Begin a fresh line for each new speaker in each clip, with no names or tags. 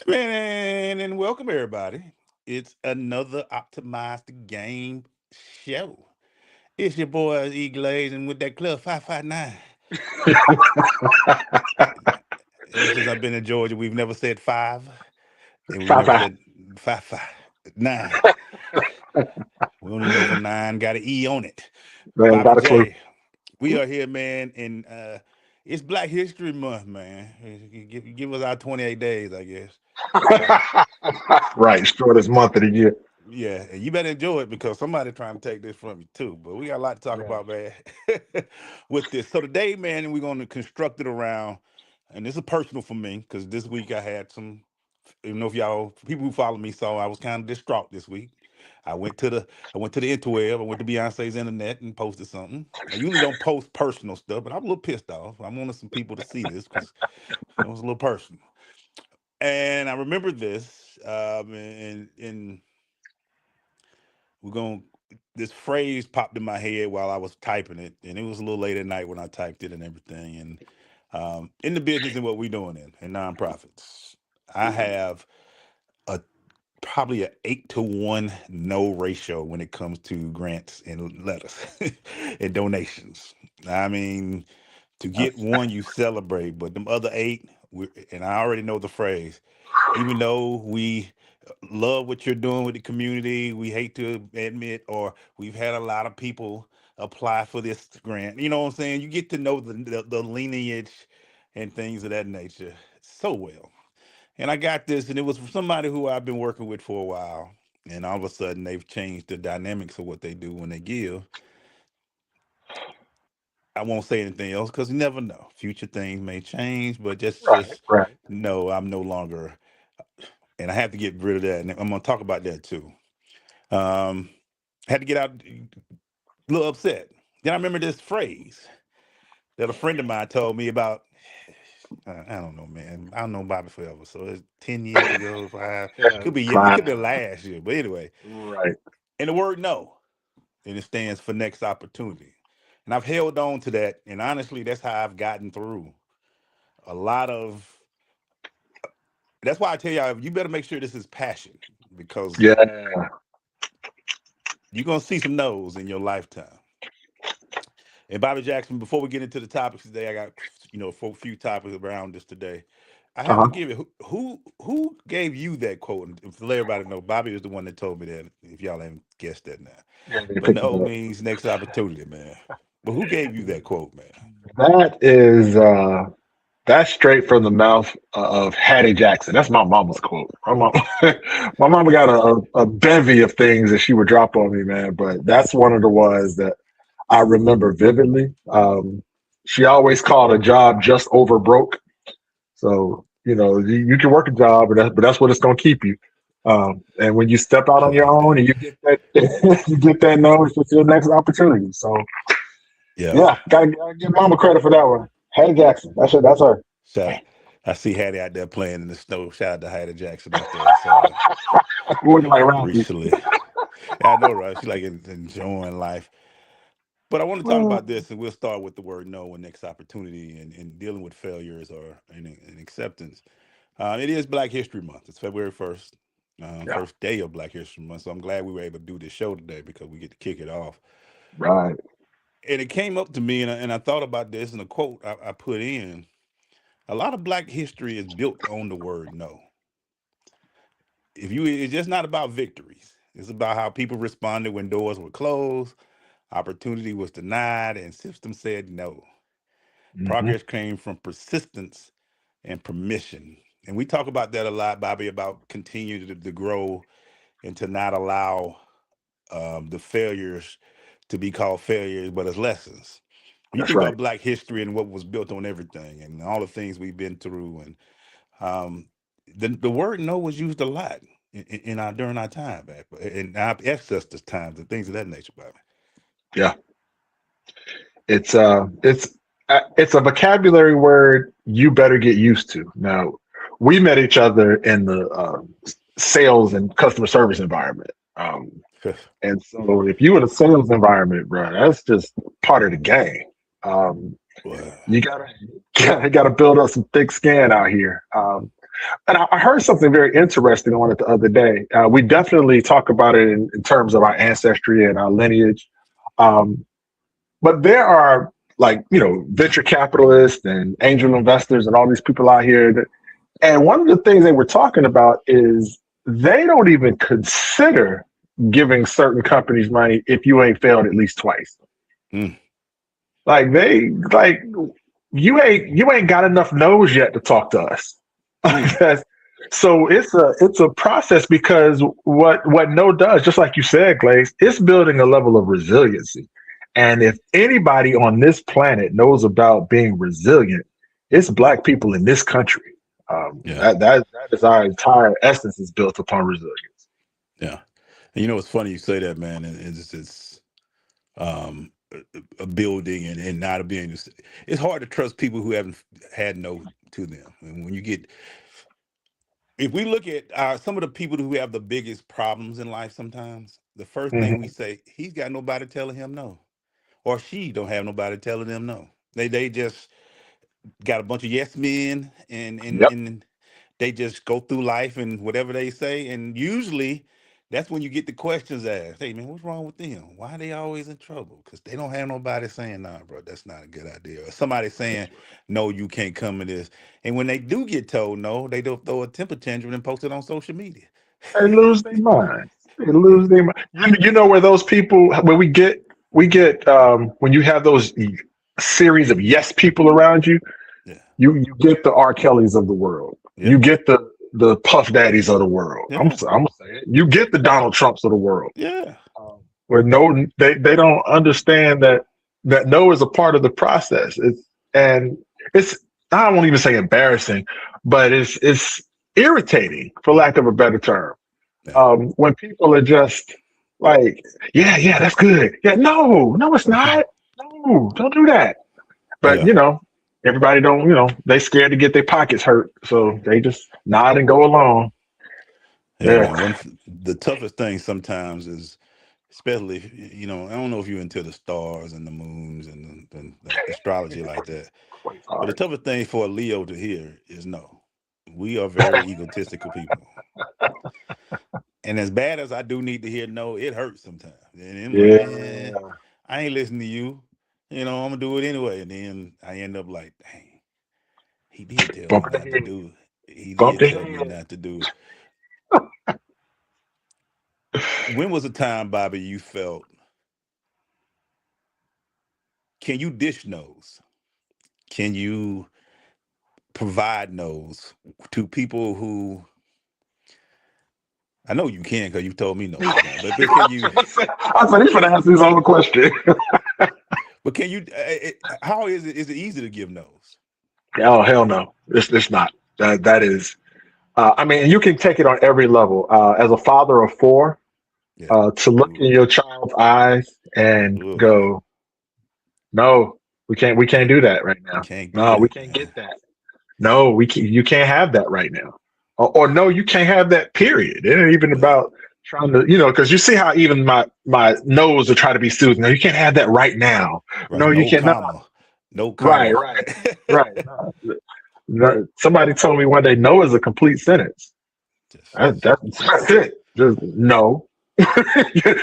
Man, and welcome everybody. It's another Optimize the Game show. It's your boy E Glaze and with that club 559. Ever since I've been in Georgia, we've never said five, and we've
Five,
never
five.
said five, nine. We only know for nine, got an E on it.
Man,
Bobby
got a clue.
J. We are here, man, and it's Black History Month, man. Give us our 28 days, I guess. Uh,
Right, shortest month of the year.
Yeah, and you better enjoy it because somebody trying to take this from you too. But we got a lot to talk
Yeah.
about, man, with this. So today, man, we're going to construct it around, and this is personal for me because this week I had some. You know, if y'all people who follow me saw I was kind of distraught this week. I went to the interweb. I went to Beyonce's internet and posted something. I usually don't post personal stuff, but I'm a little pissed off. I wanted some people to see this because it was a little personal. And I remember this, and we're going this phrase popped in my head while I was typing it, and it was a little late at night when I typed it and everything. And in the business and what we're doing in nonprofits, I have a probably a 8-to-1 no ratio when it comes to grants and letters and donations. I mean, to get one you celebrate, but them other eight, and I already know the phrase. Even though we love what you're doing with the community, we hate to admit, or we've had a lot of people apply for this grant. You know what I'm saying? You get to know the lineage and things of that nature so well. And I got this, and it was from somebody who I've been working with for a while. And all of a sudden, they've changed the dynamics of what they do when they give. I won't say anything else because you never know. Future things may change, but just
Right,
just
right.
know I'm no longer, and I have to get rid of that. And I'm gonna talk about that too. Um, had to get out a little upset. Then I remember this phrase that a friend of mine told me about. I don't know, man. I don't know Bobby forever, so it's 10 years ago. Five
Yeah,
could be. It
fine.
could be last year, but anyway.
Right.
And the word no, and it stands for next opportunity. And I've held on to that, and honestly, that's how I've gotten through a lot of. That's why I tell y'all, you better make sure this is passion because
Yeah.
you're gonna see some no's in your lifetime. And Bobby Jackson, before we get into the topics today, I got a few topics around this today. I have to
Uh-huh.
give it. Who gave you that quote? And to let everybody know, Bobby is the one that told me that. If y'all haven't guessed that now,
Yeah, you
but
picked it
no
up.
means next opportunity, man. But who gave you that quote, man?
That is that's straight from the mouth of Hattie Jackson. That's my mama's quote. My mom, my mama got a bevy of things that she would drop on me, man. But that's one of the ones that I remember vividly. She always called a job just over broke. So you can work a job, but that's what it's going to keep you. And when you step out on
I
your
like
own
that.
and you get that, you get that no, it's just your next opportunity. So
Yeah.
yeah, gotta give Mama credit for that one. Hattie Jackson, that's her.
Shout I see Hattie out there playing in the snow. Shout out to Hattie Jackson out there. I saw her
Looking like Rocky.
recently. Yeah, I know, right? She like enjoying life. But I want to talk about this, and we'll start with the word no and next opportunity and dealing with failures or and acceptance. It is Black History Month. It's February 1st,
Yeah,
first day of Black History Month. So I'm glad we were able to do this show today because we get to kick it off.
right.
And it came up to me, and I thought about this in a quote I put in. A lot of Black history is built on the word no. It's just not about victories. It's about how people responded when doors were closed, opportunity was denied, and system said no.
Hmm.
Progress came from persistence and permission. And we talk about that a lot, Bobby, about continue to grow and to not allow the failures to be called failures, but as lessons. When you
That's
think
right.
about Black history and what was built on everything and all the things we've been through, and um, the word no was used a lot in our during our time back, in our ancestors' times and things of that nature, Bobby.
Yeah, it's it's a vocabulary word you better get used to. Now, we met each other in the sales and customer service environment. And so if you in a sales environment, bro, that's just part of the game. Um,
Well,
you gotta gotta build up some thick skin out here. And I heard something very interesting on it the other day. We definitely talk about it in terms of our ancestry and our lineage. Um, but there are, like, venture capitalists and angel investors and all these people out here. And one of the things they were talking about is they don't even consider giving certain companies money if you ain't failed at least twice.
Mm.
Like you ain't got enough nose yet to talk to us.
Mm.
So it's a process, because what no does, just like you said, Glaze, it's building a level of resiliency. And if anybody on this planet knows about being resilient, it's Black people in this country.
Yeah.
That is our entire essence is built upon resilience.
Yeah. And it's funny you say that, man. And it's a building and not a being. It's hard to trust people who haven't had no to them. And when you get, if we look at some of the people who have the biggest problems in life, sometimes the first thing we
Hmm.
say, he's got nobody telling him no, or she don't have nobody telling them no. They just got a bunch of yes men,
Yep.
and they just go through life and whatever they say, and usually that's when you get the questions asked. Hey man, what's wrong with them? Why are they always in trouble? Because they don't have nobody saying, nah, bro, that's not a good idea. Or somebody saying,
That's right.
no, you can't come in this. And when they do get told no, they don't throw a temper tantrum and post it on social media.
They lose their mind. They lose their mind. You know where those people, when we get when you have those series of yes people around you,
Yeah.
you get the R. Kellys of the world. You
Yeah.
get the Puff Daddies of the world.
Yeah.
I'm gonna say it. You get the Donald Trumps of the world.
Yeah.
Where no, they don't understand that no is a part of the process. And it's, I won't even say embarrassing, but it's irritating, for lack of a better term,
Yeah.
when people are just like, yeah, that's good. Yeah, no, it's not. No, don't do that. But
Yeah.
everybody don't. They scared to get their pockets hurt, so they just nod and go along.
Yeah,
Yeah.
man. The toughest thing sometimes is, especially I don't know if you're into the stars and the moons and the astrology like that,
Quite
but the
hard.
toughest thing for a Leo to hear is no. We are very egotistical people, and as bad as I do need to hear no, it hurts sometimes. And I'm like, man,
Yeah.
I ain't listening to you. I'm gonna do it anyway, and then I end up like, dang, he did tell me
Bump the
not to
head.
do it. He
Bump
did
the
tell me
head.
not to do it. When was the time, Bobby, you felt, can you dish nose? Can you provide nose to people who, I know you can because you told me no one time, but can you,
I said he's gonna ask his own question.
but can you, how is it easy to give nose?
Oh, hell no, it's not. That is. I mean, you can take it on every level. As a father of four,
Yeah.
to look in
Ooh,
your child's eyes and
ooh,
go, no, we can't do that right now.
can't do
No, we
that,
can't
man.
get that. No, you can't have that right now. Or no, you can't have that. Period. It ain't even
Yeah.
about trying to, because you see how even my nose will try to be soothing. No, you can't have that right now.
Right.
No, you
No
can't. No,
comma. No
right,
comma.
right, right. No. No, somebody told me one day, no is a complete sentence. That's it. Just no.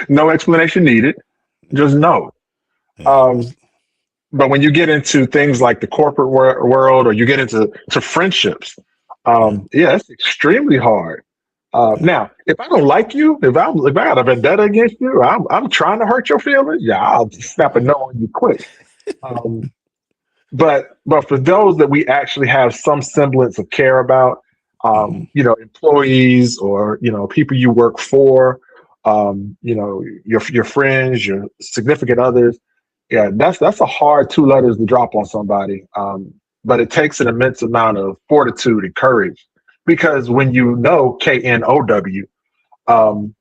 No explanation needed.
Yeah.
Just no.
Yeah.
Um, but when you get into things like the corporate world, or you get into friendships,
Yeah.
yeah, it's extremely hard.
Yeah.
Now, if I don't like you, if I got a vendetta against you, I'm trying to hurt your feelings, yeah, I'll
Yeah.
snap a no on you quick. Um, but for those that we actually have some semblance of care about,
Hmm.
employees, or people you work for, your friends, your significant others, yeah, that's a hard two letters to drop on somebody. But it takes an immense amount of fortitude and courage, because when you know KNOW, um,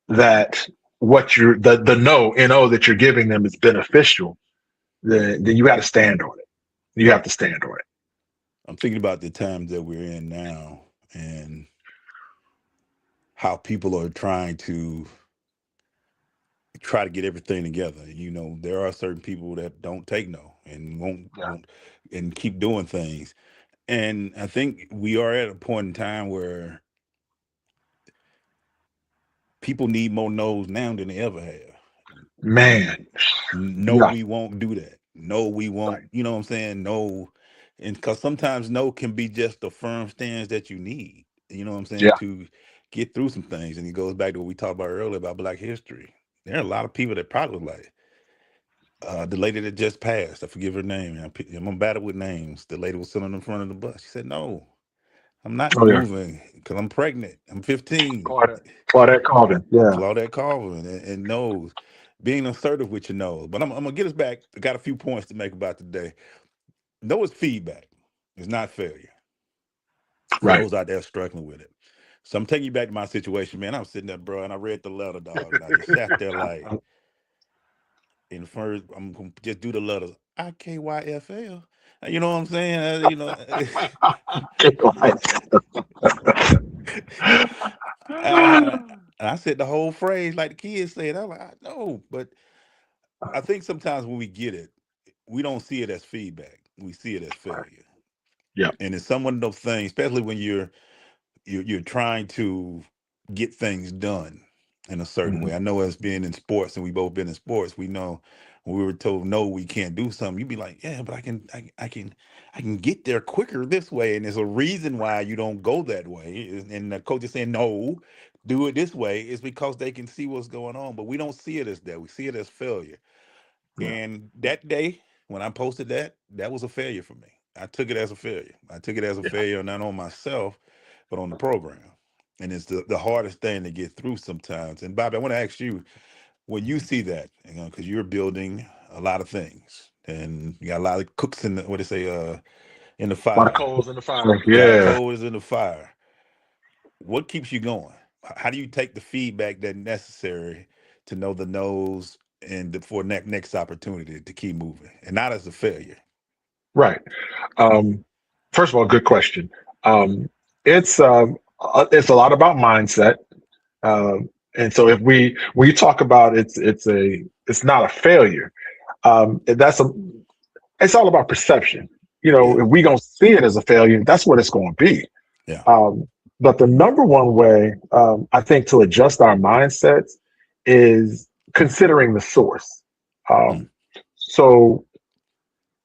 that what you're the no that you're giving them is beneficial, then you got to stand on it. You have to stand on it.
I'm thinking about the times that we're in now and how people are trying to try to get everything together. There are certain people that don't take no and won't
Yeah.
and keep doing things. And I think we are at a point in time where people need more no's now than they ever have.
Man.
No,
Yeah.
we won't do that. No, we
Right.
won't. You know what I'm saying? No, and because sometimes no can be just the firm stance that you need. You know what I'm saying,
Yeah.
to get through some things. And it goes back to what we talked about earlier about Black history. There are a lot of people that probably was like the lady that just passed. I forget her name. I'm a battle with names. The lady was sitting in front of the bus. She said, "No, I'm not
Oh yeah.
moving because I'm pregnant. I'm 15."
Claudette. Claudette Colvin. Yeah.
Claudette Colvin and knows, being assertive with your nose. But I'm gonna get us back. I got a few points to make about today. No, it's feedback. It's not failure. For
Right.
those out there struggling with it. So I'm taking you back to my situation, man. I was sitting there, bro, and I read the letter, dog, and I just sat there like, in first, I'm gonna just do the letters. IKYFL. You know what I'm saying? I, I said the whole phrase like the kids said. I'm like, I know, but I think sometimes when we get it, we don't see it as feedback. We see it as failure.
Yeah.
And it's some of those things, especially when you're trying to get things done in a certain
Mhm.
way. I know, as being in sports, and we both been in sports, we know when we were told no, we can't do something, you'd be like, yeah, but I can get there quicker this way. And there's a reason why you don't go that way. And the coach is saying no, do it this way, is because they can see what's going on. But we don't see it as that. We see it as failure.
Yeah.
And that day when I posted that, that was a failure for me. I took it as a failure. I took it as a
Yeah.
failure, not on myself, but on the program. And it's the hardest thing to get through sometimes. And Bobby, I want to ask you, when you see that, because you're building a lot of things and you got a lot of cooks in the, what they say, in the
A lot of
fire,
coals in the fire.
a lot of
Yeah.
coals in the fire. What keeps you going? How do you take the feedback that's necessary to know the no's and for next opportunity to keep moving and not as a failure?
Right. Um, First of all, good question. Um, it's a lot about mindset. And so if we when you talk about it's not a failure. That's a It's all about perception.
Yeah,
If we don't see it as a failure, that's what it's going to be.
yeah,
Um, but the number one way, I think, to adjust our mindsets is considering the source.
mm,
Um, so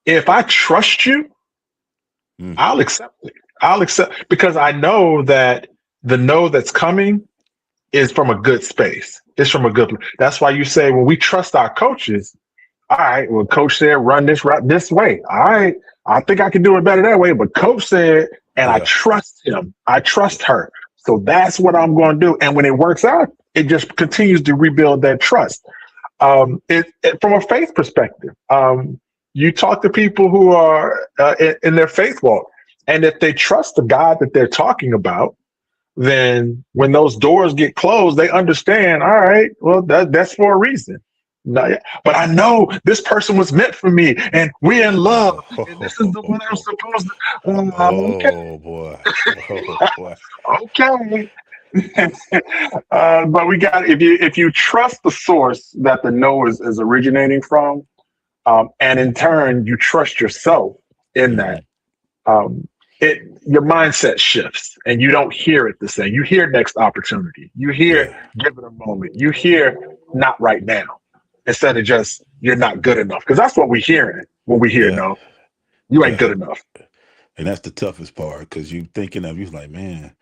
if I trust you,
mm,
I'll accept it. I'll accept because I know that the no that's coming is from a good space. It's from a good. That's why you say when we trust our coaches, all right, well, coach said run this route this way. All right, I think I can do it better that way. But coach said, and I
yeah,
trust him. I
yeah,
trust her. So that's what I'm going to do. And when it works out, it just continues to rebuild that trust. From a faith perspective, you talk to people who are in their faith walk, and if they trust the God that they're talking about, then when those doors get closed, they understand. All right, well, that's for a reason. No, but I know this person was meant for me, and we're in love, and this is the one I'm
oh,
supposed to. Okay,
oh boy, oh boy,
okay. But we got if you trust the source that the no is originating from, and in turn you trust yourself in
hmm,
that, um, it your mindset shifts and you don't hear it the same. You hear next opportunity. You hear
yeah,
give it a moment. You hear not right now instead of just you're not good enough because that's what we're hearing when we hear
yeah,
no. You ain't
yeah.
good enough.
And that's the toughest part because you thinking of, you like, man,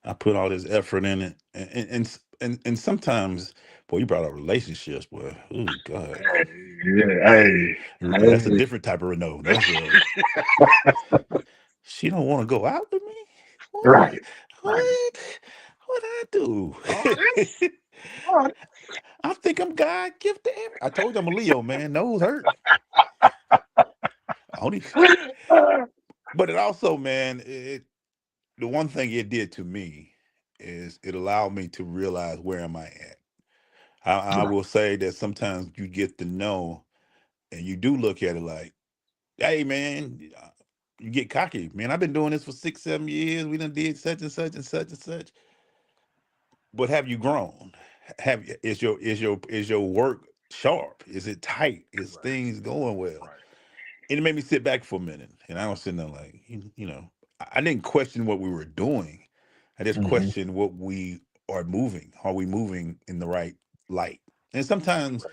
I put all this effort in it, and sometimes, boy, you brought up relationships, boy. Oh God,
Hey, yeah, hey,
that's a
hey.
different type of no. That's a, she don't want to go out with me. What?
Right, right.
What? What I do?
All this. All
I think I'm God gifted. I told you I'm a Leo, man. Nose hurt. Only,
right.
but it also, man, the one thing it did to me is it allowed me to realize where am I at. I
Right.
will say that sometimes you get to know, and you do look at it like, hey, man, you get cocky, man. I've been doing this for 6, 7 years. We done did such and such and such and such. But have you grown? Have is your work sharp? Is it tight? Is
Right,
things going well?
right.
And it made me sit back for a minute, and I was sitting there like, I didn't question what we were doing. I just
Hmm.
questioned what we are moving. Are we moving in the right light? And sometimes,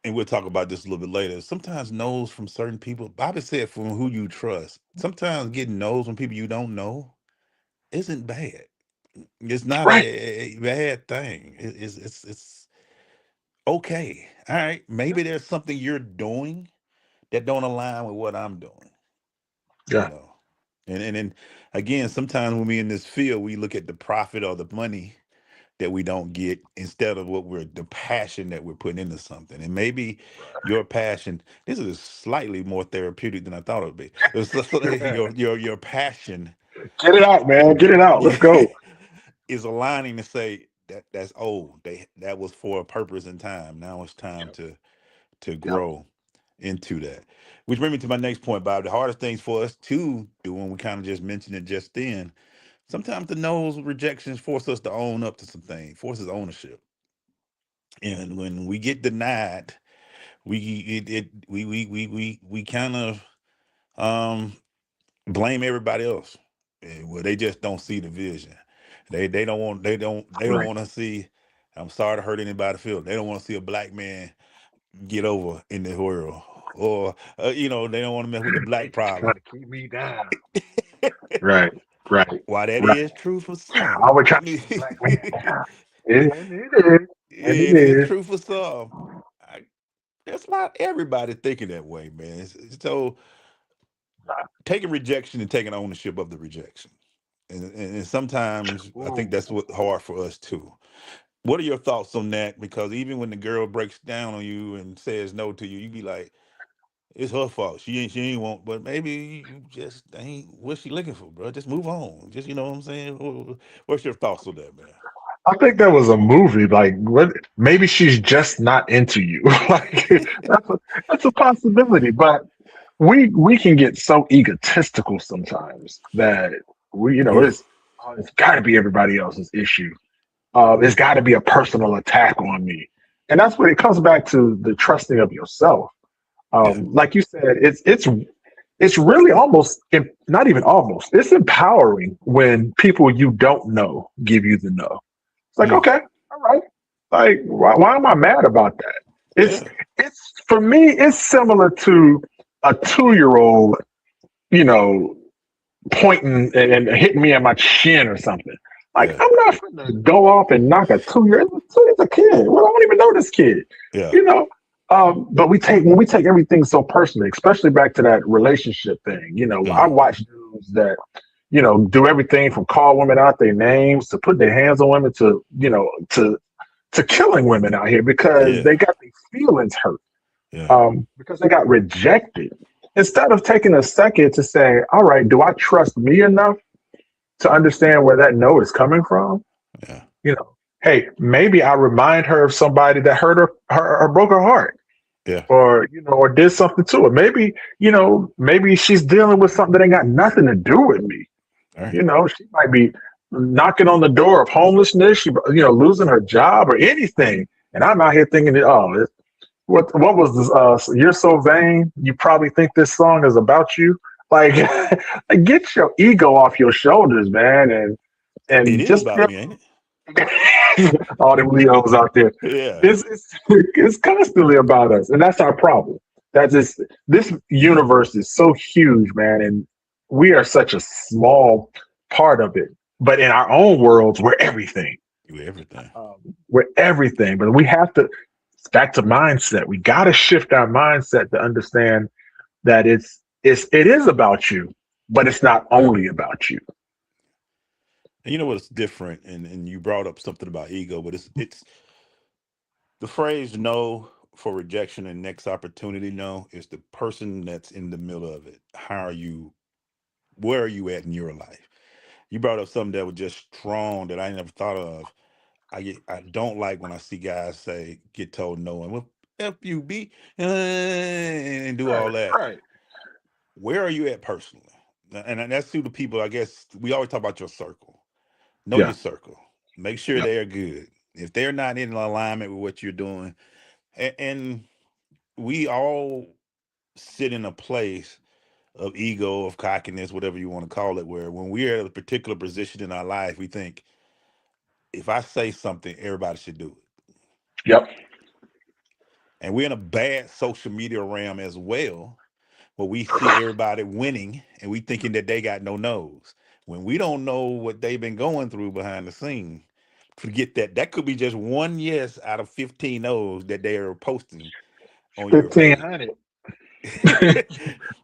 and we'll talk about this a little bit later. Sometimes no's from certain people. Bobby said, from who you trust. Sometimes getting no's from people you don't know isn't bad. It's not
Right.
a bad thing. It's okay. All right. Maybe there's something you're doing that don't align with what I'm doing. you
Yeah.
know and then again, sometimes when we in this field, we look at the profit or the money that we don't get instead of what we're the passion that we're putting into something. And maybe your passion, this is slightly more therapeutic than I thought it would be. Your passion
Get it out, man. Get it out. Let's go.
is aligning to say that's old. That was for a purpose and time. Now it's time
Yep.
to
Yep.
grow into that. Which brings me to my next point, Bob. The hardest things for us to do, and we kind of just mentioned it just then, sometimes the no's rejections force us to own up to some things, forces ownership. And when we get denied, we kind of blame everybody else. Well, they just don't see the vision. They don't
Right.
want to see. I'm sorry to hurt anybody feel. They don't want to see a black man get over in this world, or they don't want to mess with the
They
black
just trying
problem.
to keep me down. Right. Right.
Why that
Right.
is true for
I
some.
would try to keep the black man
it
down. And it is. And it
is
is.
true for some. I, that's not everybody thinking that way, man. So taking rejection and taking ownership of the rejection, and sometimes I think
Ooh.
that's what hard for us too. What are your thoughts on that? Because even when the girl breaks down on you and says no to you, you be like, it's her fault. She ain't want, but maybe you just ain't what she looking for, bro. Just move on. Just, you know what I'm saying? What's your thoughts on that, man?
I think that was a movie. Like, what? Maybe she's just not into you. Like, that's a possibility. But we can get so egotistical sometimes that
Oof.
it's got to be everybody else's issue. It's got to be a personal attack on me, and that's when it comes back to the trusting of yourself.
Yeah.
Like you said, it's really almost not even almost. It's empowering when people you don't know give you the no. It's like,
Mm.
okay, all right. Like, why am I mad about that? It's
Yeah.
it's for me. It's similar to a 2 year old, you know, pointing and hitting me on my chin or something. Like,
Yeah.
I'm not going to go off and knock a 2 year. It's a kid. Well, I don't even know this kid.
Yeah.
You know. But we take everything so personally, especially back to that relationship thing. I
Mm.
watch dudes that do everything from call women out their names to put their hands on women to to killing women out here because
Yeah.
they got their feelings hurt,
Yeah.
because they got rejected. Instead of taking a second to say, all right, do I trust me enough to understand where that no is coming from?
Yeah.
Hey, maybe I remind her of somebody that hurt her or broke her heart,
Yeah.
or or did something to her. Maybe she's dealing with something that ain't got nothing to do with me.
All right.
She might be knocking on the door of homelessness. She, losing her job or anything. And I'm out here thinking, oh, what was this? You're so vain. You probably think this song is about you. Like, get your ego off your shoulders, man,
It
and
is
just
about me, ain't it?
all them Leos out there.
Yeah.
It's constantly about us, and that's our problem. That's just this universe is so huge, man, and we are such a small part of it. But in our own worlds, we're everything.
You everything.
We're everything. But we have to. It's back to mindset. We got to shift our mindset to understand that it is about you, but it's not only about you.
And you know what's different, and you brought up something about ego, but it's the phrase "no" for rejection and next opportunity. No, is the person that's in the middle of it. How are you? Where are you at in your life? You brought up something that was just strong that I never thought of. I don't like when I see guys say get told no and well FUB and do
Right,
all that.
right.
Where are you at personally? And that's to the people. I guess we always talk about your circle. Know your
Yeah,
circle. Make sure
yeah,
they are good. If they're not in alignment with what you're doing, and we all sit in a place of ego, of cockiness, whatever you want to call it, where when we're at a particular position in our life, we think if I say something, everybody should do it.
Yep.
And we're in a bad social media realm as well, where we see everybody winning and we thinking that they got no nose. When we don't know what they've been going through behind the scene, forget that. That could be just one yes out of 15 no's that they are posting on your page.
1,500.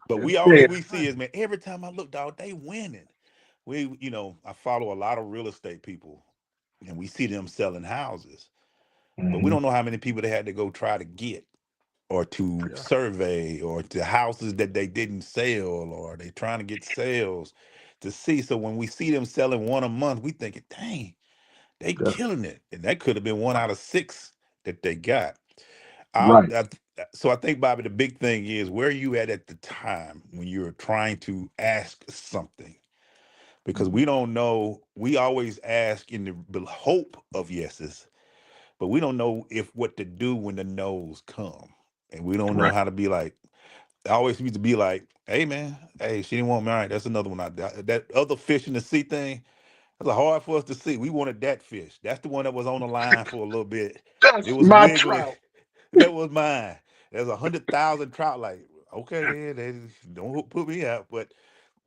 But we all that we see is, man, every time I look, dog, they winning. I follow a lot of real estate people and we see them selling houses, but we
Hmm.
don't know how many people they had to go try to get or to
Yeah.
survey or to houses that they didn't sell or they trying to get sales to see. So when we see them selling one a month, we thinking, dang, they
Yeah.
killing it. And that could have been one out of six that they got. I,
Right.
I, so I think, Bobby, the big thing is where you at the time when you're trying to ask something, because
Mhm.
we don't know. We always ask in the hope of yeses, but we don't know if what to do when the no's come, and we don't know
Right.
how to be like. I always used to be like, "Hey man, hey, she didn't want me. All right, that's another one. That other fish in the sea thing. That's hard for us to see. We wanted that fish. That's the one that was on the line for a little bit. It
That's
was
my
wiggly.
trout.
That was mine. There's 100,000 trout. Like, okay, then they don't put me out. But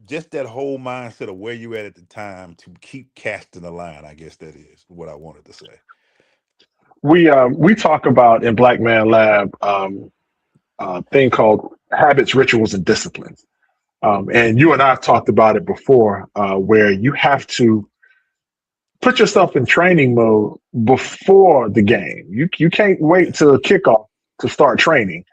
just that whole mindset of where you at the time to keep casting the line. I guess that is what I wanted to say.
We talk about in Black Man Lab thing called habits, rituals, and disciplines. And you and I have talked about it before, where you have to put yourself in training mode before the game. You can't wait
Yeah,
till kickoff to start training.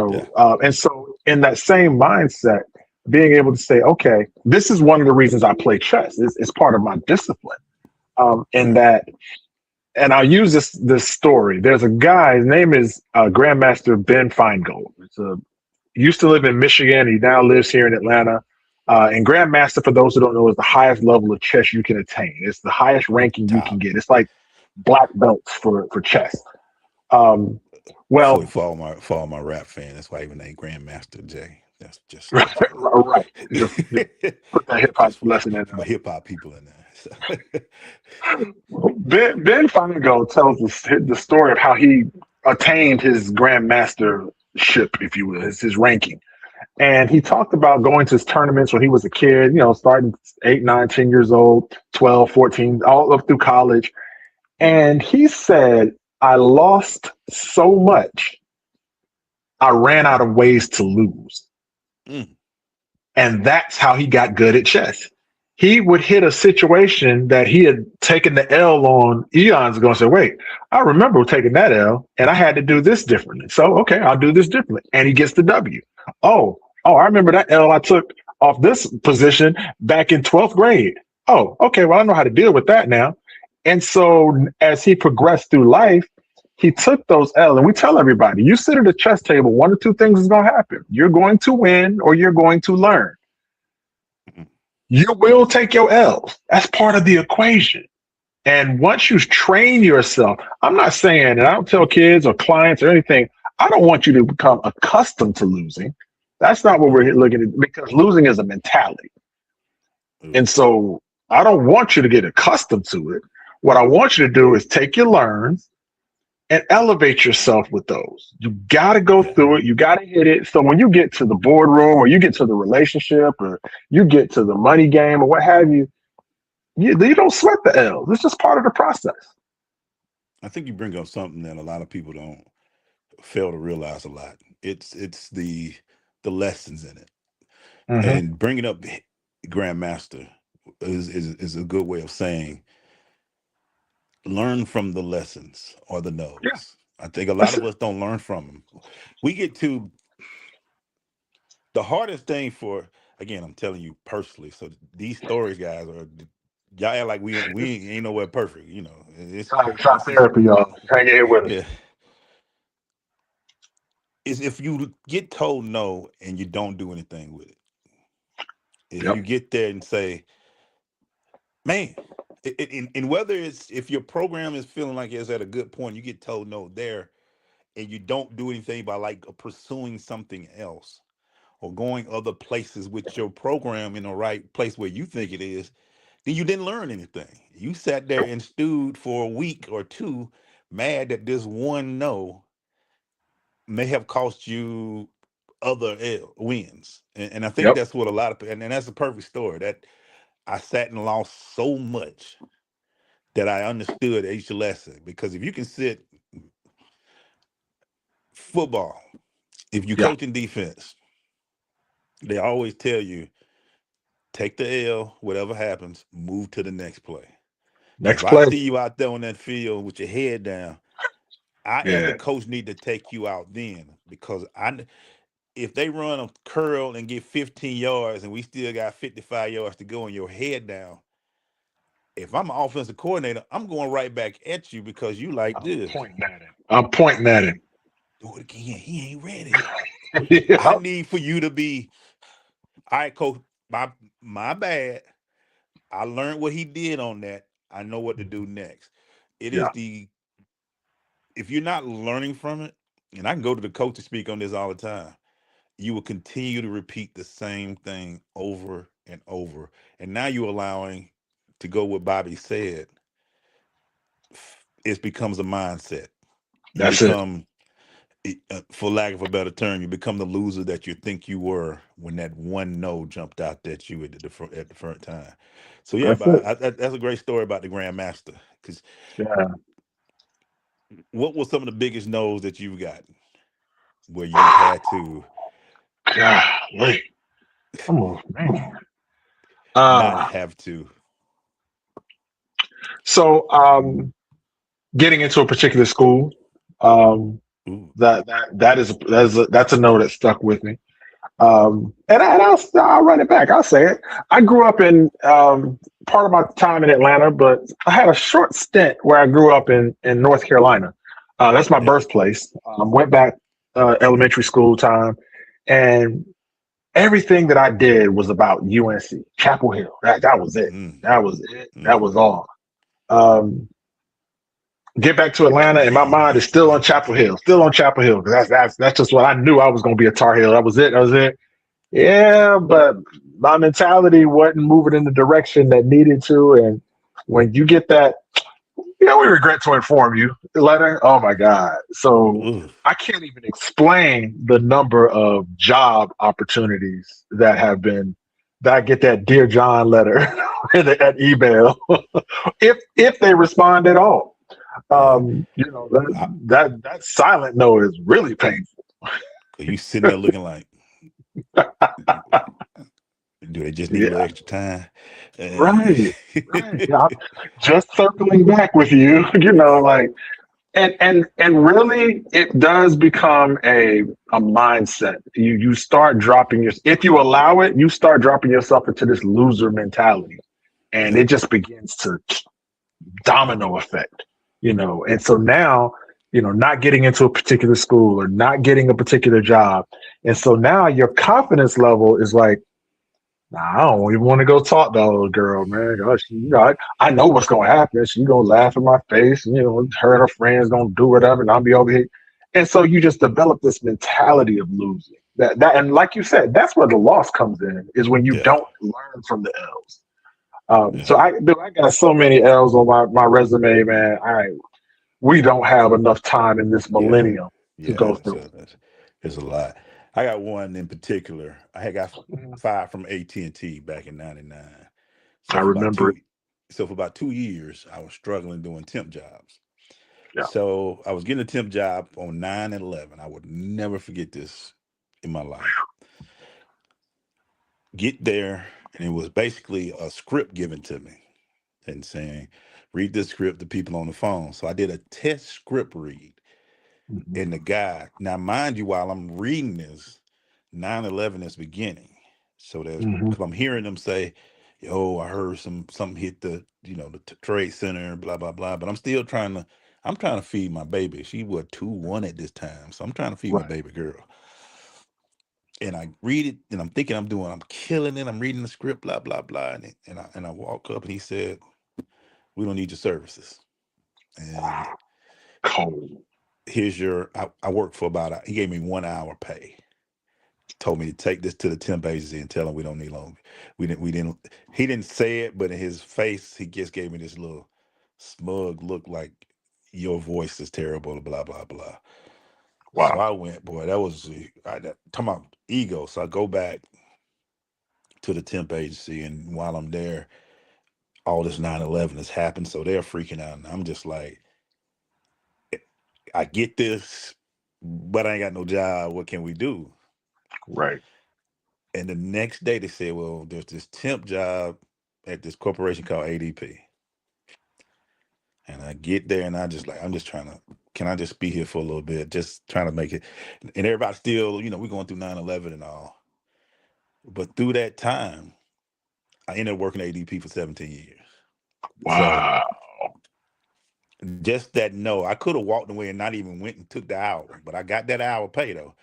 yeah,
And so in that same mindset, being able to say, okay, this is one of the reasons I play chess. It's part of my discipline. In
right.
that, and I'll use this story. There's a guy. His name is Grandmaster Ben Feingold. It's a used to live in Michigan. He now lives here in Atlanta. And Grandmaster, for those who don't know, is the highest level of chess you can attain. It's the highest ranking you can
Top.
get. It's like black belts for chess. Um,
For
well,
for all my rap fan, that's why I even named Grandmaster J. That's just for
right. Just
the
put that hip hop
just
lesson in
for my
there.
hip hop people in there. So,
Ben Feingold tells the story of how he attained his grandmastership, if you will, his ranking. And he talked about going to his tournaments when he was a kid, starting 8, 9, 10 years old, 12, 14, all up through college. And he said, I lost so much, I ran out of ways to lose.
mm,
And that's how he got good at chess. He would hit a situation that he had taken the L on eons ago and say, wait, I remember taking that L and I had to do this differently. So, okay, I'll do this differently. And he gets the W. Oh, I remember that L I took off this position back in 12th grade. Oh, okay, well, I know how to deal with that now. And so as he progressed through life, he took those L, and we tell everybody, you sit at a chess table, one or two things is going to happen. You're going to win or you're going to learn.
mm,
You will take your L's. That's part of the equation. And once you train yourself, I'm not saying, and I don't tell kids or clients or anything, I don't want you to become accustomed to losing. That's not what we're
mm,
looking at, because losing is a mentality.
ooh,
And so I don't want you to get accustomed to it. What I want you to do is take your learns and elevate yourself with those. You got to go
yeah.
through it. You got to hit it. So when you get to the boardroom or you get to the relationship or you get to the money game or what have you, you don't sweat the L's. It's just part of the process.
I think you bring up something that a lot of people don't fail to realize a lot. It's the lessons in it,
Hmm.
and bringing up Grandmaster is a good way of saying learn from the lessons or the
Yeah,
no's. I think a lot
that's
of
it.
us don't learn from them. We get to the hardest thing for, again, I'm telling you personally. So these stories, guys, are y'all act like we ain't nowhere perfect.
Try
This is
therapy, y'all. Hang in here with us.
yeah. Is if you get told no and you don't do anything with it. If
Yep.
you get there and say, man, and whether it's if your program is feeling like it's at a good point, you get told no there. and you don't do anything by like pursuing something else or going other places with your program in the right place where you think it is, then you didn't learn anything. You sat there and stewed for a week or two, mad that this one no may have cost you other wins. And I think
Yep.
that's what a lot of and that's a perfect story. That I sat and lost so much that I understood each lesson. Because if you can sit football, if you
Yeah.
coach in defense, they always tell you take the L, whatever happens, move to the next play. If
Next
I
play.
see you out there on that field with your head down, I as the
Yeah.
coach need to take you out then because if they run a curl and get 15 yards and we still got 55 yards to go and your head down, if I'm an offensive coordinator, I'm going right back at you because you like
I'm
this.
pointing at him. I'm pointing at him.
Do it again. He ain't ready. I
Yep.
need for you to be, all right, coach, my bad. I learned what he did on that. I know what to do next. It is
Yeah.
the if you're not learning from it, and I can go to the coach to speak on this all the time, you will continue to repeat the same thing over and over. And now you're allowing to go what Bobby said, it becomes a mindset. You
That's it.
become, for lack of a better term, you become the loser that you think you were when that one no jumped out at you at the first time. So yeah,
That's
but
it.
that's a great story about the Grandmaster. Because
Yeah.
what was some of the biggest no's that you've gotten where you've had to
Golly. I'm a man.
not
Uh,
have to?
so getting into a particular school, um,
Ooh,
that's a note that stuck with me. I'll run it back. I'll say it. I grew up in part of my time in Atlanta, but I had a short stint where I grew up in North Carolina. That's my
yeah.
birthplace. Went back elementary school time, and everything that I did was about UNC, Chapel Hill. That was it.
Mm,
That was it. That
mm.
was all. Um, get back to Atlanta, and my mind is still on Chapel Hill, still on Chapel Hill, because that's just what I knew I was going to be a Tar Heel. That was it. That was it. Yeah, but my mentality wasn't moving in the direction that needed to. And when you get that, we regret to inform you letter. Oh my God. So
Ooh.
I can't even explain the number of job opportunities that I get that Dear John letter at email, if they respond at all.
Yeah. I,
That silent no is really painful.
you sitting there looking like, do they just need a
Yeah,
little extra time?
right, right. Yeah, I'm just circling back with you, like, and really, it does become a mindset. You start dropping if you allow it, you start dropping yourself into this loser mentality, and
yeah.
it just begins to domino effect, And so now, not getting into a particular school or not getting a particular job, and so now your confidence level is like, nah, I don't even want to go talk to that little girl, man. I know what's gonna happen. She's gonna laugh in my face, and her and her friends gonna do whatever, and I'll be over here. And so you just develop this mentality of losing. And like you said, that's where the loss comes in, is when you
Yeah.
don't learn from the L's.
Yeah.
So I got so many L's on my resume, man. We don't have enough time in this
Yeah.
millennium to
Yeah.
go through.
It's a lot. I got one in particular. I had got
Mhm.
fired from AT&T back in '99.
I
So for about
remember it.
two, so for about 2 years, I was struggling doing temp jobs.
Yeah.
So I was getting a temp job on 9/11. I would never forget this in my life. Get there, and it was basically a script given to me and saying, read this script to people on the phone. So I did a test script read.
Mhm.
And the guy, now mind you, while I'm reading this, 9/11 is beginning. So there's
Mhm.
because I'm hearing them say, yo, I heard something hit the trade center, blah, blah, blah. But I'm trying to feed my baby. She was 2-1 at this time. So I'm trying to feed my
Right.
baby girl. And I read it and I'm thinking I'm killing it. I'm reading the script, blah, blah, blah. And I walk up and he said, we don't need your services. And
Cold.
here's your. I worked for about. He gave me 1 hour pay. Told me to take this to the temp agency and tell them we don't need longer. We didn't. We didn't. He didn't say it, but in his face, he just gave me this little smug look, like your voice is terrible. Blah blah blah. So
Wow.
I went, boy. That was talking about ego. So I go back to the temp agency, and while I'm there, all this 9/11 has happened. So they're freaking out, and I'm just like, I get this, but I ain't got no job. What can we do?
Right.
And the next day they said, well, there's this temp job at this corporation called ADP. And I get there and I just like, I'm just trying to, can I just be here for a little bit? Just trying to make it. And everybody still, we're going through 9/11 and all. But through that time, I ended up working at ADP for 17 years. So
Wow.
just that no, I could have walked away and not even went and took the hour, but I got that hour pay though,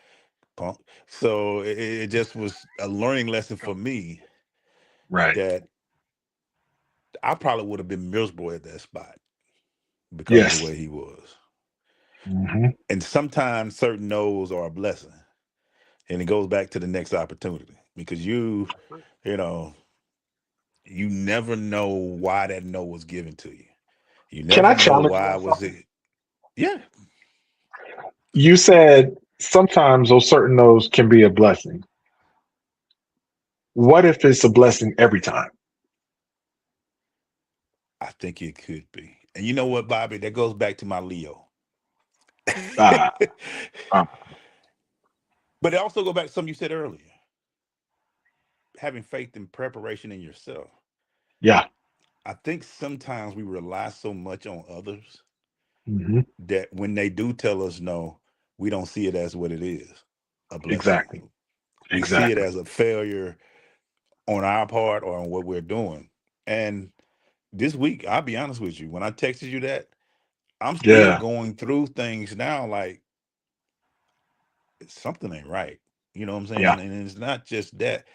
punk. So it just was a learning lesson for me
Right.
that I probably would have been miserable at that spot because of the
Yes.
way he was.
Hmm.
And sometimes certain no's are a blessing. And it goes back to the next opportunity because you know, you never know why that no was given to you. You
Can
never
I
know
challenge you
why
on
was
something?
it. Yeah,
You said sometimes those certain no's can be a blessing. What if it's a blessing every time?
I think it could be. And you know what, Bobby? That goes back to my Leo.
Ah, ah,
But it also go back to something you said earlier, having faith and preparation in yourself.
yeah.
I think sometimes we rely so much on others
Hmm.
that when they do tell us no, we don't see it as what it is, a blessing.
Exactly.
We see it
Exactly.
as a failure on our part or on what we're doing. And this week, I'll be honest with you, when I texted you that, I'm still
Yeah.
going through things now like something ain't right. You know what I'm
Yeah.
saying? And it's not just that,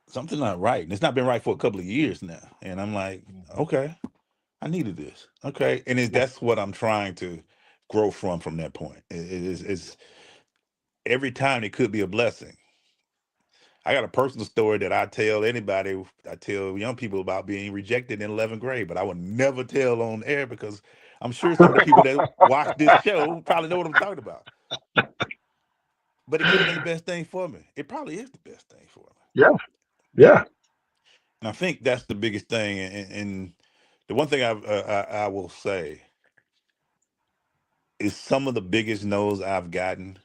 something's not right. And it's not been right for a couple of years now. And I'm like,
Mhm.
okay, I needed this. Okay. And that's what I'm trying to grow from that point. It's every time it could be a blessing. I got a personal story that I tell anybody, I tell young people about being rejected in 11th grade, but I would never tell on air because I'm sure some of the people that watch this show probably know what I'm talking about. But it could have been the best thing for me. It probably is the best thing for me.
Yeah. Yeah.
And I think that's the biggest thing. And the one thing I will say is some of the biggest no's I've gotten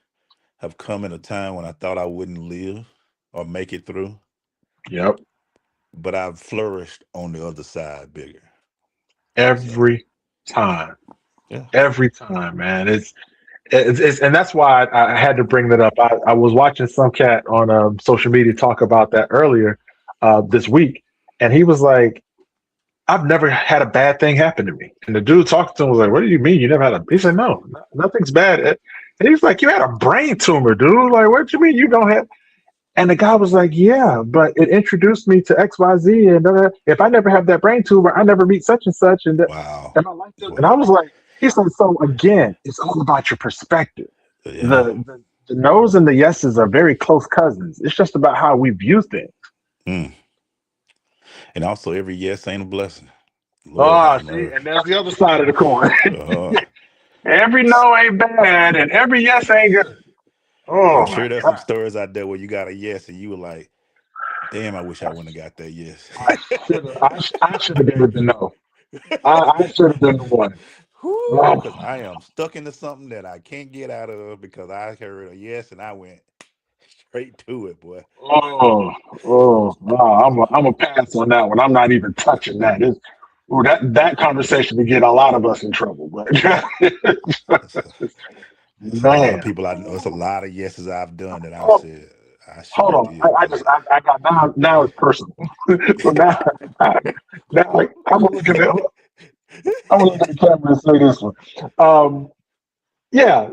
have come in a time when I thought I wouldn't live or make it through,
Yep.
but I've flourished on the other side bigger. So,
Every time.
yeah.
Every time, man. And that's why I had to bring that up. I was watching some cat on social media talk about that earlier this week, and he was like, "I've never had a bad thing happen to me." And the dude talking to him was like, "What do you mean you never had a?" He said, "No, nothing's bad." And he's like, "You had a brain tumor, dude. Like, what do you mean you don't have?" And the guy was like, "Yeah, but it introduced me to X, Y, Z, and if I never have that brain tumor, I never meet such and such,
Wow.
and my life." And
Well,
I was like, "He said, so again, it's all about your perspective.
yeah.
The no's and the yeses are very close cousins. It's just about how we view things."
Mm. And also, every yes ain't a blessing. Lord
Oh,
have
see,
mercy.
and there's the other side of the coin.
Uh,
Every no ain't bad, and every yes ain't good.
I'm
Oh my
sure there's some
god!
stories out there where you got a yes and you were like, damn, I wish I
I,
wouldn't have got that yes.
I should have. I should have been with the no. I should have been the one.
Whoo,
Oh,
because I am stuck into something that I can't get out of because I heard a yes and I went straight to it, boy.
no, I'm a pass on that one. I'm not even touching that. Ooh, that conversation would get a lot of us in trouble. But
It's a, it's a lot of
man,
people I know. It's a lot of yeses I've done that I've
oh,
said I shouldn't
hold
have
on.
did,
I
but
just I got now it's personal. So I, now like, I'm gonna look at the camera and say this one. Um, yeah,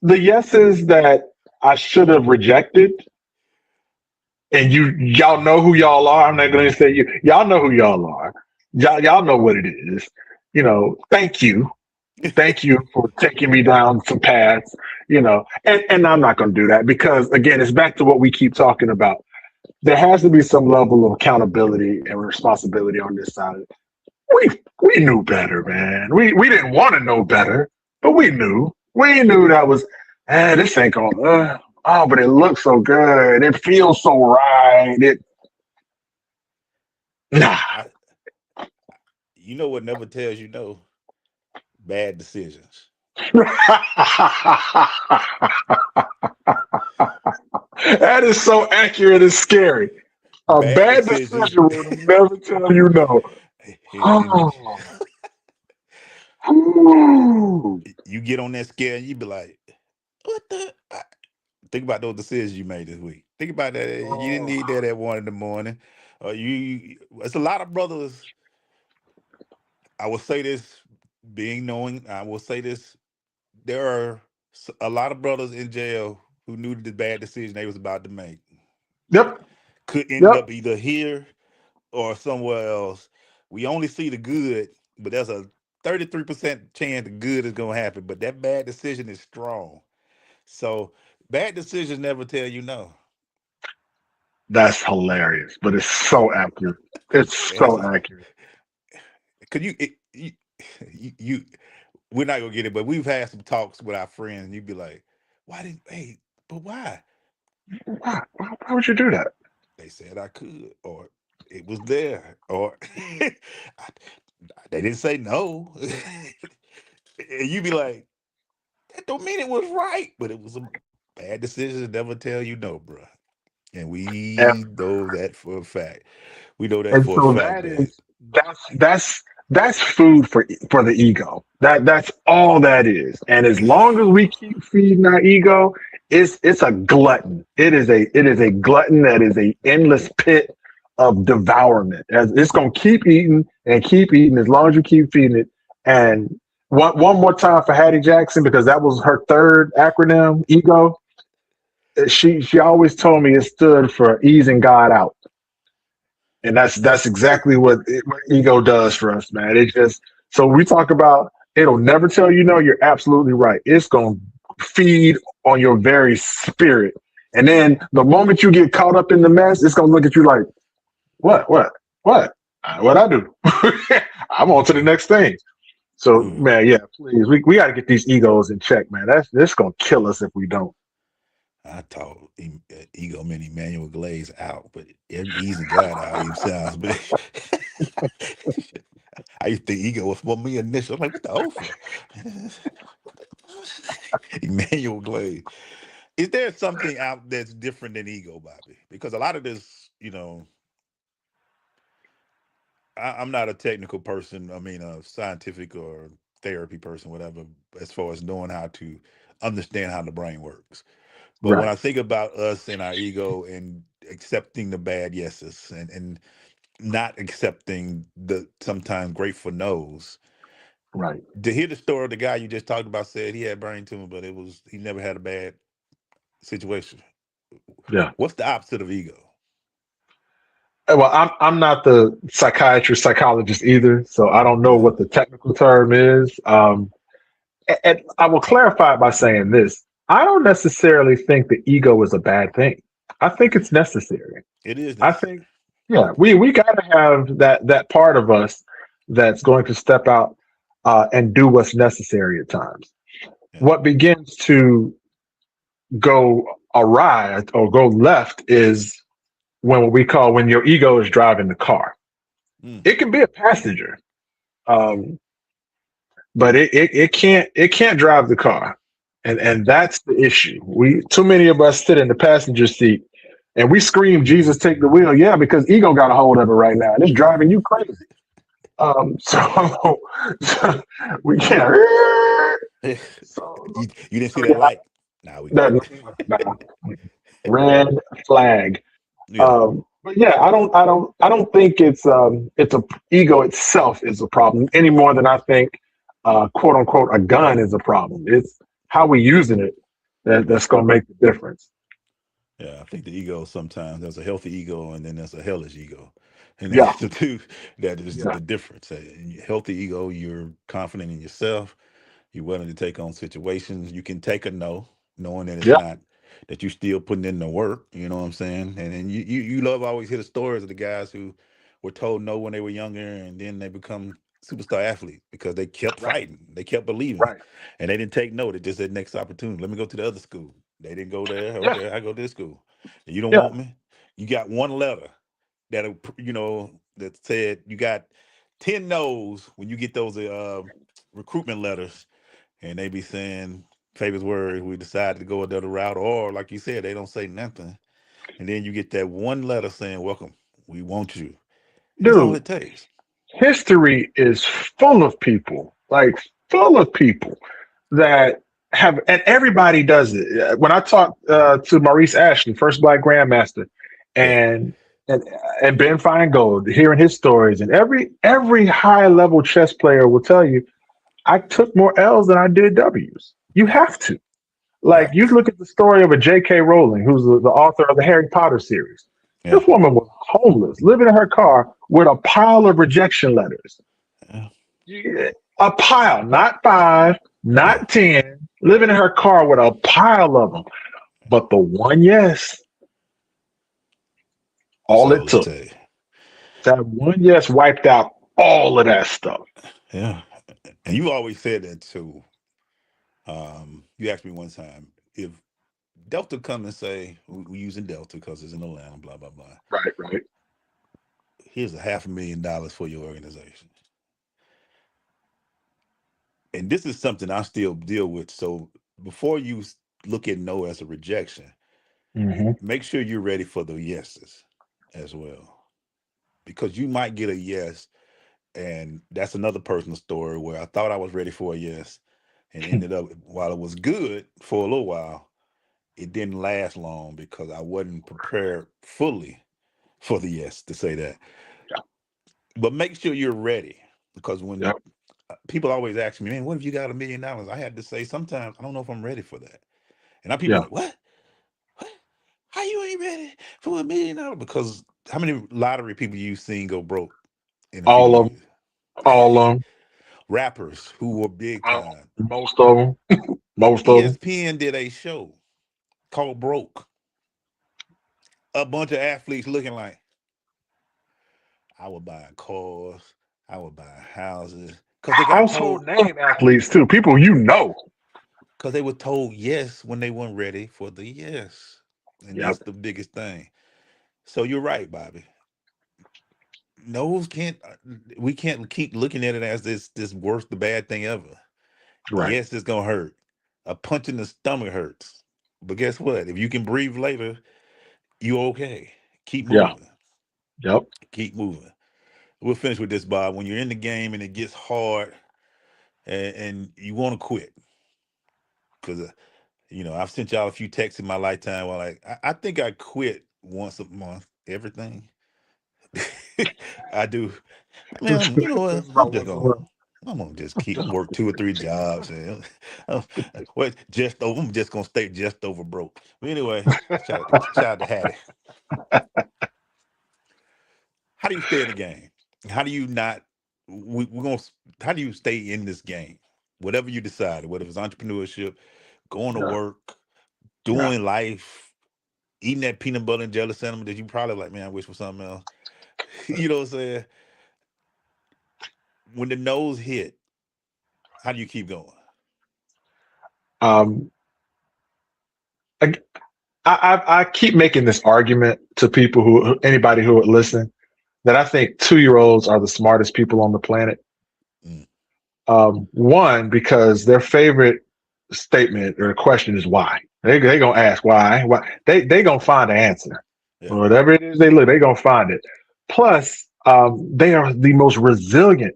the yeses that I should have rejected, and y'all know who y'all are. I'm not going to say you. Y'all know who y'all are. Y'all know what it is. Thank you. Thank you for taking me down some paths, and I'm not going to do that because again, it's back to what we keep talking about. There has to be some level of accountability and responsibility on this side. We we knew better, man. We didn't want to know better, but we knew. We knew that was, this ain't going. Oh, but it looks so good. It feels so right. Nah.
I, you know what never tells you no? Bad decisions.
That is so accurate and scary. A
Bad
bad
decisions.
decision will never tell you no.
And
Oh, ooh.
you get on that scale and you be like, what the? Think about those decisions you made this week. Think about that. You didn't need that at 1 in the morning. It's a lot of brothers. I will say this, being knowing, I will say this. There are a lot of brothers in jail who knew the bad decision they was about to make.
Yep.
Could end
Yep.
up either here or somewhere else. We only see the good, but there's a 33% chance the good is gonna happen. But that bad decision is strong. So bad decisions never tell you no.
That's hilarious, but it's so accurate. It's
And
so accurate.
could you we're not gonna get it, but we've had some talks with our friends, and you'd be like, "Why didn't? Hey, but why?"
Why would you do that?
They said I could, or it was there, or I- they didn't say no. And you'd be like, "That don't mean it was right, but it was a bad decision to never tell you no, bro." And
And,
we know that for a fact. We know that
and
for a
so
fact,
that
man.
is that's food for the ego. That's all that is. And as long as we keep feeding our ego, it's a glutton. It is a glutton that is a endless pit of devourment. As it's gonna keep eating and keep eating as long as you keep feeding it. And one more time for Hattie Jackson because that was her third acronym, ego. She always told me it stood for easing God out, and that's exactly what ego does for us, man. It just so we talk about it'll never tell you no. You're absolutely right. It's gonna feed on your very spirit, and then the moment you get caught up in the mess, it's gonna look at you like what what I do. I'm on to the next thing. So
Mm.
man, yeah, please, we got to get these egos in check, man. That's gonna kill us if we don't.
I taught ego meant Emmanuel Glaze out, but easing God out even sounds. But I used to think ego was for me initial. I'm like, what the O for? Emmanuel Glaze. Is there something out that's different than ego, Bobby? Because a lot of this, I'm not a technical person. I mean, a scientific or therapy person, whatever, as far as knowing how to understand how the brain works. But when
Right,
I think about us and our ego and accepting the bad yeses and not accepting the sometimes grateful no's,
right,
to hear the story of the guy you just talked about said he had brain tumor, but he never had a bad situation.
yeah.
What's the opposite of ego?
Well, I'm not the psychiatrist psychologist either, so I don't know
Uh,
what the technical term is. And I will clarify it by saying this: I don't necessarily think the ego is a bad thing. I think it's necessary.
it is
I
necessary.
think, yeah, we got to have that part of us that's going to step out and do what's necessary at times.
Yeah.
What begins to go awry or go left is when what we call when your ego is driving the car.
Mm.
It can be a passenger, um, but it can't drive the car, and that's the issue. We too many of us sit in the passenger seat and we scream, "Jesus, take the wheel!" Yeah, because ego got a hold of it right now, and it's driving you crazy. So, so we can't.
you,
So,
you didn't see
so
that
yeah,
light? Nah, we
that,
good.
nah, red flag.
Yeah.
But yeah, I don't think it's a ego itself is a problem any more than I think quote unquote a gun is a problem. It's how we using it that's
Right.
going to make the difference.
Yeah, I think the ego sometimes there's a healthy ego and then there's a hellish ego, and
Yeah,
that's the two that is
yeah,
the difference. Healthy ego, you're confident in yourself. You're willing to take on situations. You can take a no, knowing that it's
Yeah.
not that you still putting in the work. You know what I'm saying? And then you love always hear the stories of the guys who were told no when they were younger, and then they become superstar athletes because they kept
Right.
fighting, they kept believing,
Right.
and they didn't take no. They just said next opportunity. Let me go to the other school. They didn't go there.
Yeah.
Okay, I go to this school. And you don't
Yeah.
want me? You got one letter that that said you got 10 no's when you get those recruitment letters, and they be saying famous words. We decided to go another route, or like you said, they don't say nothing, and then you get that one letter saying welcome. We want you. That's all
Dude,
it takes.
history is full of people, like full of people that have, and everybody does it. When I talked to Maurice Ashley, first Black Grandmaster,
Yeah,
and and and Ben Feingold, hearing his stories, and every high level chess player will tell you, I took more L's than I did W's. You
yeah,
have to. Like,
right.
you look at the story of a J.K. Rowling, who's the author of the Harry Potter series.
Yeah,
This woman was homeless, living in her car with a pile of rejection letters.
yeah,
Yeah, a pile, not five,
yeah.
not 10, living in her car with a pile of them. But the one yes,
That's
all it
all it
took.
takes.
That one yes wiped out all of that stuff.
Yeah, and you always said that too. You asked me one time if Delta come and say we using Delta because it's in Atlanta, blah blah blah.
Right, right.
Here's a $500,000 for your organization, and this is something I still deal with. So before you look at no as a rejection,
Hmm.
make sure you're ready for the yeses as well, because you might get a yes, and that's another personal story where I thought I was ready for a yes, and ended up while it was good for a little while, it didn't last long because I wasn't prepared fully for the yes to say that.
Yeah,
But make sure you're ready, because when
yeah,
people always ask me, man, what if you got $1 million? I had to say sometimes I don't know if I'm ready for that. And now people
yeah.
are like, what? What? How you ain't ready for $1 million? Because how many lottery people you seen go broke in a few
All of them,
years?
all of them,
Rappers who were big time.
most of them, most of them.
ESPN did a show called Broke. A bunch of athletes looking like, I would buy cars, I would buy houses, because they got
Household
told,
name athletes too, people you know.
because they were told yes when they weren't ready for the yes. And
Yep,
that's the biggest thing. So you're right, Bobby. No's can't we can't keep looking at it as this worst, the bad thing ever.
right.
Yes, it's gonna hurt. A punch in the stomach hurts. But guess what? If you can breathe later, you okay. Keep
Yeah,
moving.
yep.
Keep moving. We'll finish with this, Bob. When you're in the game and it gets hard and you want to quit, because I've sent y'all a few texts in my lifetime where like I think I quit once a month. Everything I do. I mean, you know what?
That's about once a month.
I'm gonna just keep work 2 or 3 jobs and I'm just gonna stay just over broke. But anyway, shout out to Hattie. How do you stay in the game? How do you not? We're gonna. How do you stay in this game? Whatever you decide, whether it's entrepreneurship, going to
Yeah,
work,
yeah.
doing life, eating that peanut butter and jelly sandwich that you probably like, man, I wish for something else. You know what I'm saying? When the nose hit, how do you keep going?
Um, I, I keep making this argument to people anybody who would listen, that I think 2 year olds are the smartest people on the planet.
Mm,
One, because their favorite statement or question is why. They gonna ask why they gonna find an answer.
yeah,
Whatever it is they gonna find it. Plus, they are the most resilient.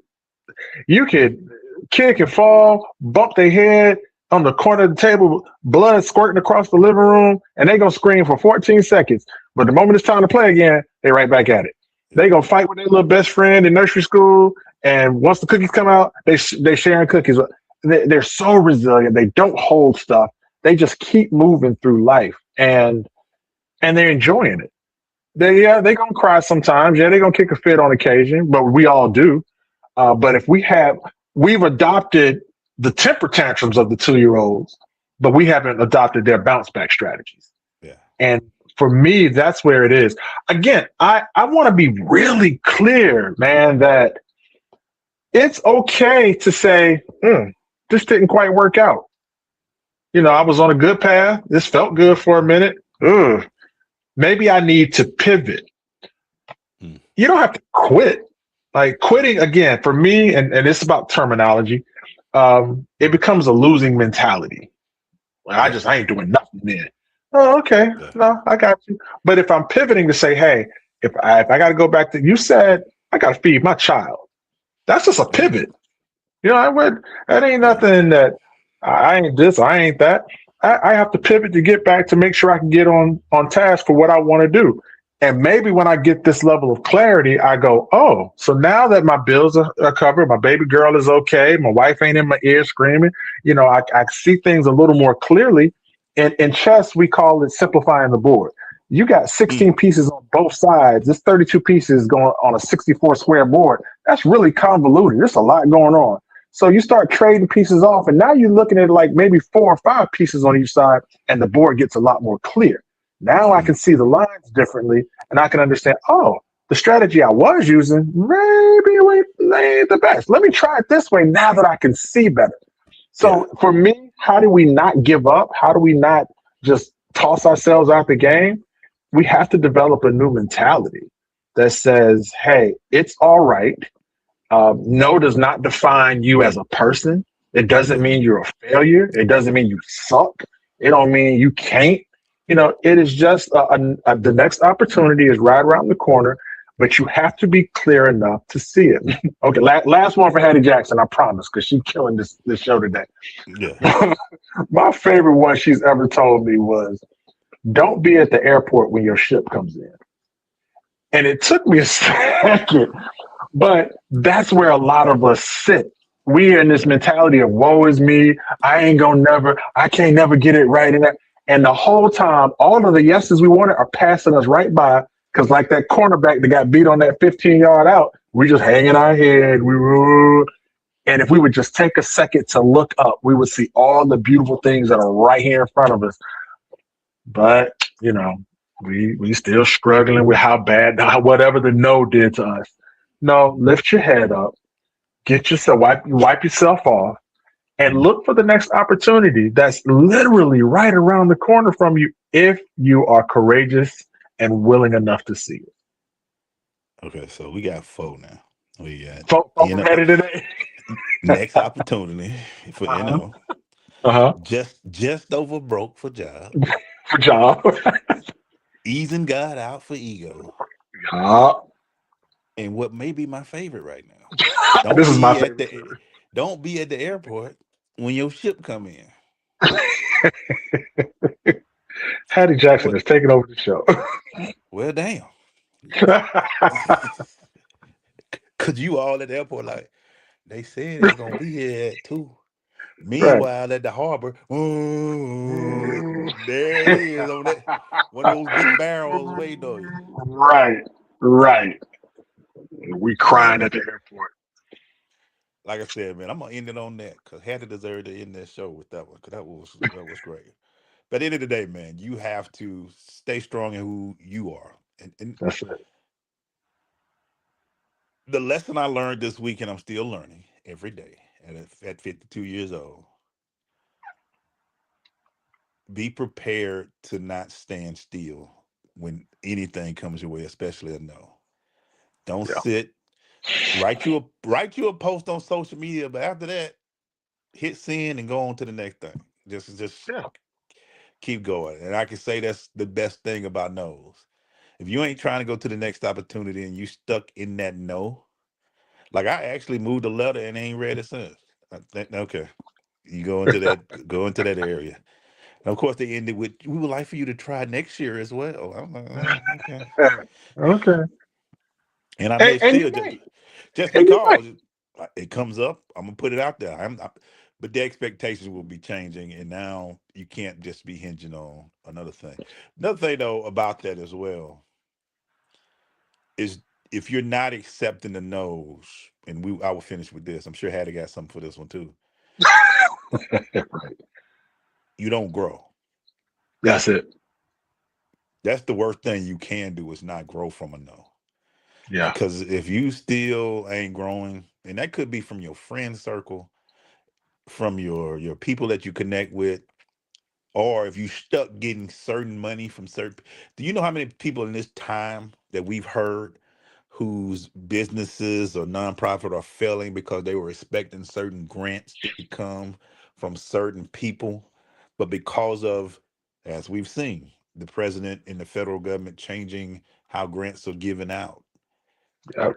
You could kick and fall, bump their head on the corner of the table, blood squirting across the living room, and they gonna scream for 14 seconds. But the moment it's time to play again, they right back at it.
yeah,
They gonna fight with their little best friend in nursery school, and once the cookies come out, they sharing cookies. They're so resilient. They don't hold stuff. They just keep moving through life, and they're enjoying it. They gonna cry sometimes. Yeah, they gonna kick a fit on occasion, but we all do. But if we've adopted the temper tantrums of the 2 year olds, but we haven't adopted their bounce back strategies.
Yeah.
And for me, that's where it is. Again, I want to be really clear, man, that it's okay to say, this didn't quite work out. I was on a good path. This felt good for a minute. Ugh, maybe I need to pivot.
Mm.
You don't have to quit. Like quitting, again, for me, and it's about terminology, it becomes a losing mentality. Well,
Yeah.
I ain't doing nothing then. Oh, okay.
Yeah.
No, I got you. But if I'm pivoting to say, hey, if I got to go back to, you said I got to feed my child. That's just a
Yeah.
pivot. I would. That ain't
Yeah.
nothing that I ain't this. I ain't that. I have to pivot to get back to make sure I can get on task for what I want to do. And maybe when I get this level of clarity, I go, oh, so now that my bills are covered, my baby girl is okay, my wife ain't in my ear screaming, I see things a little more clearly. And in chess, we call it simplifying the board. You got
Mm.
16 pieces on both sides. This 32 pieces going on a 64 square board. That's really convoluted. There's a lot going on. So you start trading pieces off, and now you're looking at like maybe 4 or 5 pieces on each side, and the board gets a lot more clear. Now I
Mm.
can see the lines differently, and I can understand, oh, the strategy I was using maybe ain't the best. Let me try it this way now that I can see better.
Yeah.
So for me, how do we not give up? How do we not just toss ourselves out the game? We have to develop a new mentality that says, hey, it's all right. No does not define you as a person. It doesn't
No.
mean you're a failure. It doesn't mean you suck. It don't mean you can't. It is just the next opportunity is right around the corner, but you have to be clear enough to see it. Okay, last one for Hattie Jackson, I promise, because she's killing this show today.
Yeah.
My favorite one she's ever told me was, "Don't be at the airport when your ship comes in." And it took me a second, but that's where a lot of us sit. We are in this mentality of woe is me. I can't never get it right. And the whole time, all of the yeses we wanted are passing us right by. Cause like that cornerback that got beat on that 15-yard out, we just hanging our head. And if we would just take a second to look up, we would see all the beautiful things that are right here in front of us. But, we still struggling with how bad, whatever the no did to us. No, lift your head up, get yourself, wipe yourself off, and look for the next opportunity that's literally right around the corner from you if you are courageous and willing enough to see it.
Okay. So we got four now. We got
Folk
you know
ready today?
next opportunity for
Uh-huh.
NO.
Uh-huh.
Just over broke for job.
For job.
Easing God out for ego.
Yeah.
And what may be my favorite right now.
This
Don't
is my
be at
favorite
the don't be at the airport when your ship come in.
too. Hattie Jackson
What
is taking over the show.
well damn. Cause you all at the airport like they said it's gonna be here at 2.
Right.
Meanwhile at the harbor, oh, there it is on that one of those big barrels waiting on you.
Right. Right. We
Yeah,
crying
man.
at the airport.
Like I said, man, I'm gonna end it on that because Hattie deserved to end that show with that one because that was great. But at the end of the day, man, you have to stay strong in who you are. And
That's it.
the lesson I learned this week, and I'm still learning every day at 52 years old, be prepared to not stand still when anything comes your way, especially a no. Don't
Yeah.
sit. Write you a post on social media, but after that, hit send and go on to the next thing. Just
Yeah.
keep going. And I can say that's the best thing about no's. If you ain't trying to go to the next opportunity and you stuck in that no, like I actually moved a letter and ain't read it since. Okay, you go into that area. And of course, they ended with, "We would like for you to try next year as well." I'm like, okay.
Okay.
And I may
And
still
you
just
might.
just
And you might.
because it comes up, I'm gonna put it out there. But the expectations will be changing, and now you can't just be hinging on another thing. Another thing though about that as well is if you're not accepting the no's, and I will finish with this. I'm sure Hattie got something for this one too.
Right.
You don't grow.
That's it.
That's the worst thing you can do is not grow from a no.
Yeah.
Because if you still ain't growing, and that could be from your friend circle, from your people that you connect with, or if you stuck getting certain money from certain, do you know how many people in this time that we've heard whose businesses or nonprofit are failing because they were expecting certain grants to come from certain people, but because of, as we've seen, the president and the federal government changing how grants are given out,
Yep.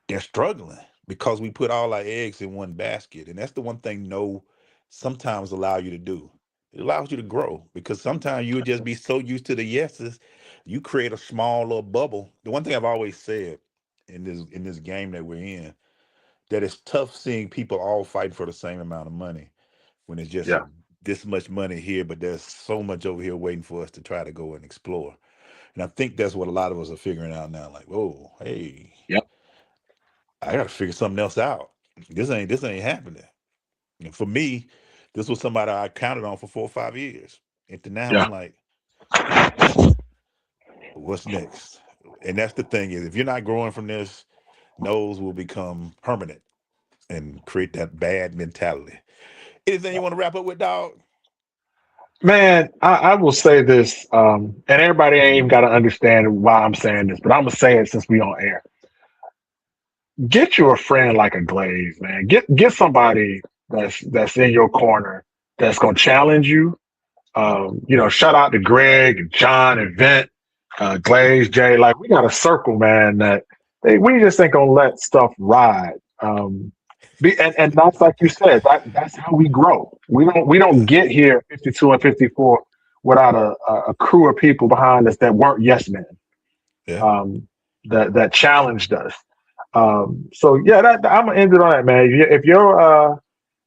they're struggling because we put all our eggs in one basket. And that's the one thing no sometimes allow you to do. It allows you to grow because sometimes you would just be so used to the yeses, you create a small little bubble. The one thing I've always said in this game that we're in, that it's tough seeing people all fighting for the same amount of money when it's just
Yeah.
this much money here, but there's so much over here waiting for us to try to go and explore. And I think that's what a lot of us are figuring out now. Like, whoa, hey,
Yep.
I got to figure something else out. This ain't happening. And for me, this was somebody I counted on for 4 or 5 years. And to now
Yeah.
I'm like, what's next? And that's the thing is, if you're not growing from this, no's will become permanent and create that bad mentality. Anything you want to wrap up with, dog?
Man, I will say this, and everybody ain't even got to understand why I'm saying this, but I'm gonna say it since we on air. Get you a friend like a Glaze, man. Get somebody that's in your corner that's gonna challenge you. Shout out to Greg and John and Vent, Glaze, Jay. Like we got a circle, man. We just ain't gonna let stuff ride. And that's like you said. That's how we grow. We don't
Yeah,
get here 52 and 54 without a crew of people behind us that weren't yes men.
yeah.
Um, that challenged us. So yeah, I'm gonna end it on that, man.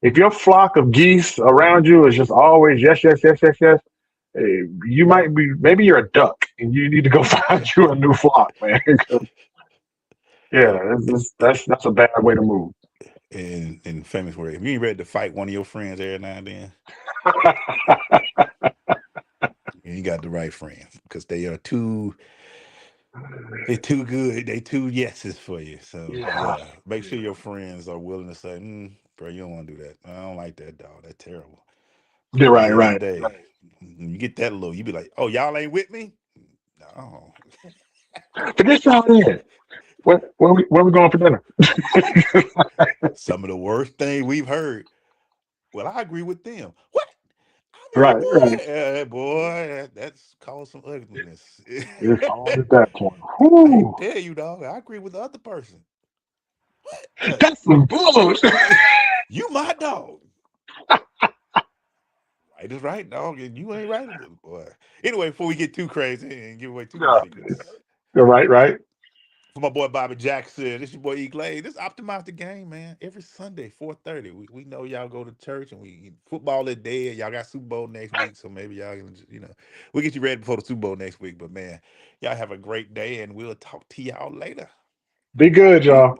If your flock of geese around you is just always yes, yes, yes, yes, yes, you might be maybe you're a duck and you need to go find you a new flock, man. 'Cause, yeah, that's a bad way to move.
In famous word, if you ain't ready to fight one of your friends every now and then, you got the right friends because they're too good. They too yeses for you. So
Yeah,
yeah, make sure
yeah,
your friends are willing to say, bro, you don't want to do that. I don't like that dog. That's terrible.
you're
Because at
right,
the end of the
right.
day, when you get that low, you be like, oh, y'all ain't with me? No.
Forget y'all in. Where we going for dinner?
Some of the worst thing we've heard. Well, I agree with them. What? I mean,
Right, right.
boy, boy, that's caused some ugliness.
It's on at that point.
I hate
Whew,
to tell you, dog. I agree with the other person. What?
that's some bullshit.
You my dog. Right is right, dog, and you ain't right, boy. Anyway, before we get too crazy and give away too many
Yeah,
secrets,
you're right, right.
for my boy Bobby Jackson, this your boy E. Clay. This optimize the game, man. Every Sunday, 4:30. We know y'all go to church and we football is dead. Y'all got Super Bowl next week, so maybe y'all can, we'll get you ready before the Super Bowl next week. But man, y'all have a great day, and we'll talk to y'all later.
Be good, y'all.